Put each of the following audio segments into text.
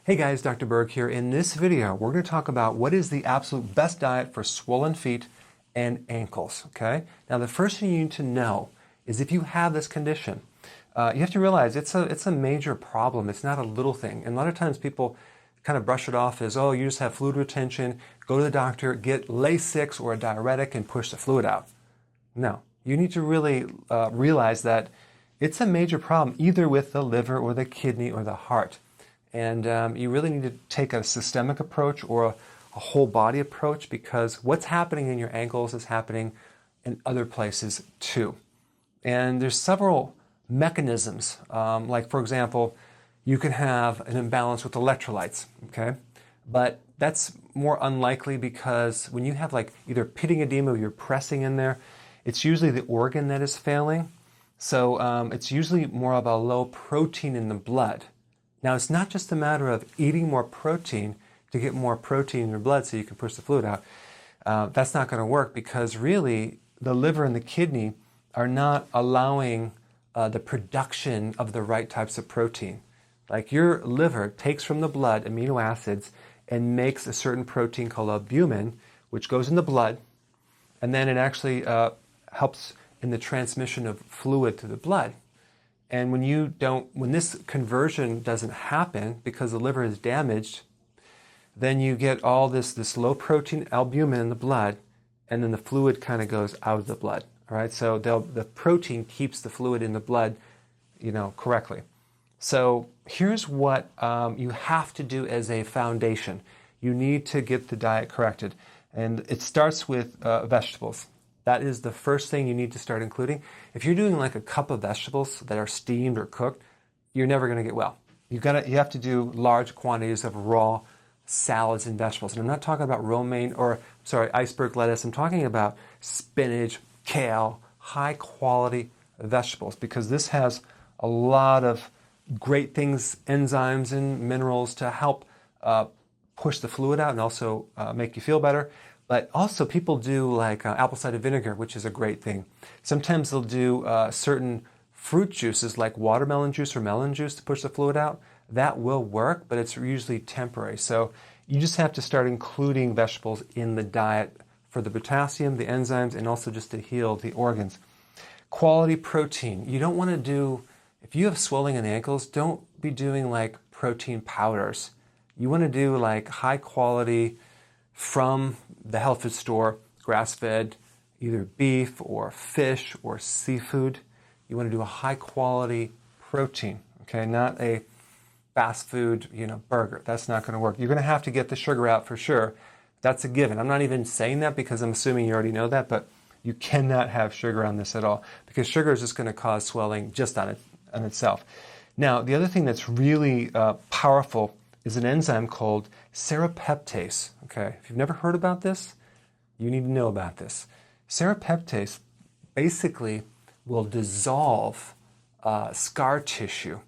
Hey guys, Dr. Berg here. In this video, we're going to talk about what is the absolute best diet for swollen feet and ankles, okay? Now, the first thing you need to know is if you have this condition, you have to realize it's a major problem. It's not a little thing. And a lot of times people kind of brush it off as, oh, you just have fluid retention, go to the doctor, get Lasix or a diuretic and push the fluid out. No, you need to really realize that it's a major problem either with the liver or the kidney or the heart. And you really need to take a systemic approach or a whole body approach, because what's happening in your ankles is happening in other places too. And there's several mechanisms. Like, for example, you can have an imbalance with electrolytes, okay? But that's more unlikely because when you have like either pitting edema or you're pressing in there, it's usually the organ that is failing. So it's usually more of a low protein in the blood. Now, it's not just a matter of eating more protein to get more protein in your blood so you can push the fluid out. That's not going to work because really the liver and the kidney are not allowing the production of the right types of protein. Like your liver takes from the blood amino acids and makes a certain protein called albumin, which goes in the blood, and then it actually helps in the transmission of fluid to the blood. And when this conversion doesn't happen because the liver is damaged, then you get all this low protein albumin in the blood, and then the fluid kind of goes out of the blood. All right, so the protein keeps the fluid in the blood, correctly. So here's what you have to do as a foundation. You need to get the diet corrected, and it starts with vegetables. That is the first thing you need to start including. If you're doing like a cup of vegetables that are steamed or cooked, you're never going to get well. You have to do large quantities of raw salads and vegetables. And I'm not talking about iceberg lettuce. I'm talking about spinach, kale, high quality vegetables, because this has a lot of great things, enzymes and minerals to help push the fluid out and also make you feel better. But also people do like apple cider vinegar, which is a great thing. Sometimes they'll do certain fruit juices like watermelon juice or melon juice to push the fluid out. That will work, but it's usually temporary. So you just have to start including vegetables in the diet for the potassium, the enzymes, and also just to heal the organs. Quality protein. You don't want to do, if you have swelling in the ankles, don't be doing like protein powders. You want to do like high quality from the health food store, grass-fed, either beef or fish or seafood. You want to do a high-quality protein, okay? Not a fast food, burger. That's not going to work. You're going to have to get the sugar out for sure. That's a given. I'm not even saying that because I'm assuming you already know that, but you cannot have sugar on this at all because sugar is just going to cause swelling just on itself. Now, the other thing that's really powerful is an enzyme called Serrapeptase. Okay, if you've never heard about this, you need to know about this. Serrapeptase basically will dissolve scar tissue.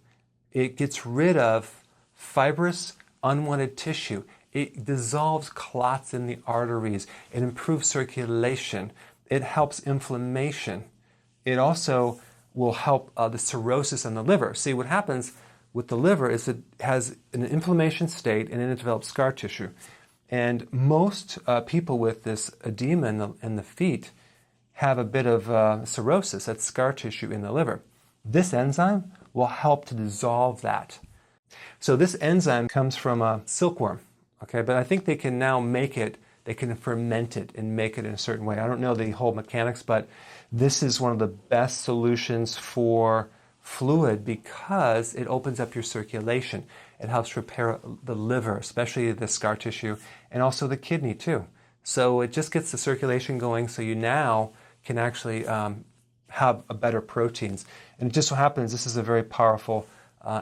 It gets rid of fibrous, unwanted tissue. It dissolves clots in the arteries. It improves circulation. It helps inflammation. It also will help the cirrhosis in the liver. See, what happens with the liver is it has an inflammation state and then it develops scar tissue. And most people with this edema in the feet have a bit of cirrhosis, that's scar tissue in the liver. This enzyme will help to dissolve that. So this enzyme comes from a silkworm, okay? But I think they can now they can ferment it and make it in a certain way. I don't know the whole mechanics, but this is one of the best solutions for fluid because it opens up your circulation. It helps repair the liver, especially the scar tissue, and also the kidney too. So it just gets the circulation going so you now can actually have a better proteins. And it just so happens this is a very powerful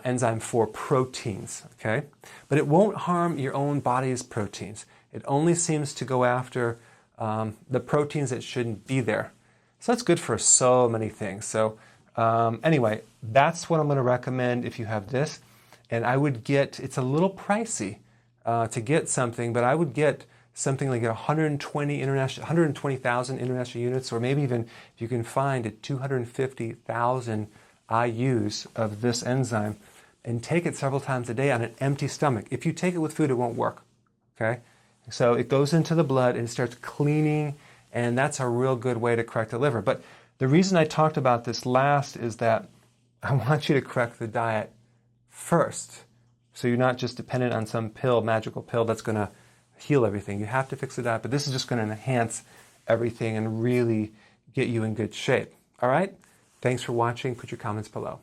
enzyme for proteins, okay? But it won't harm your own body's proteins. It only seems to go after the proteins that shouldn't be there. So that's good for so many things. So anyway, that's what I'm going to recommend if you have this. And I would it's a little pricey to get something, but I would get something like 120,000 international units, or maybe even if you can find 250,000 IUs of this enzyme and take it several times a day on an empty stomach. If you take it with food, it won't work, okay? So it goes into the blood and starts cleaning, and that's a real good way to correct the liver. But the reason I talked about this last is that I want you to correct the diet first. So you're not just dependent on some pill, magical pill that's going to heal everything. You have to fix the diet, but this is just going to enhance everything and really get you in good shape. All right? Thanks for watching. Put your comments below.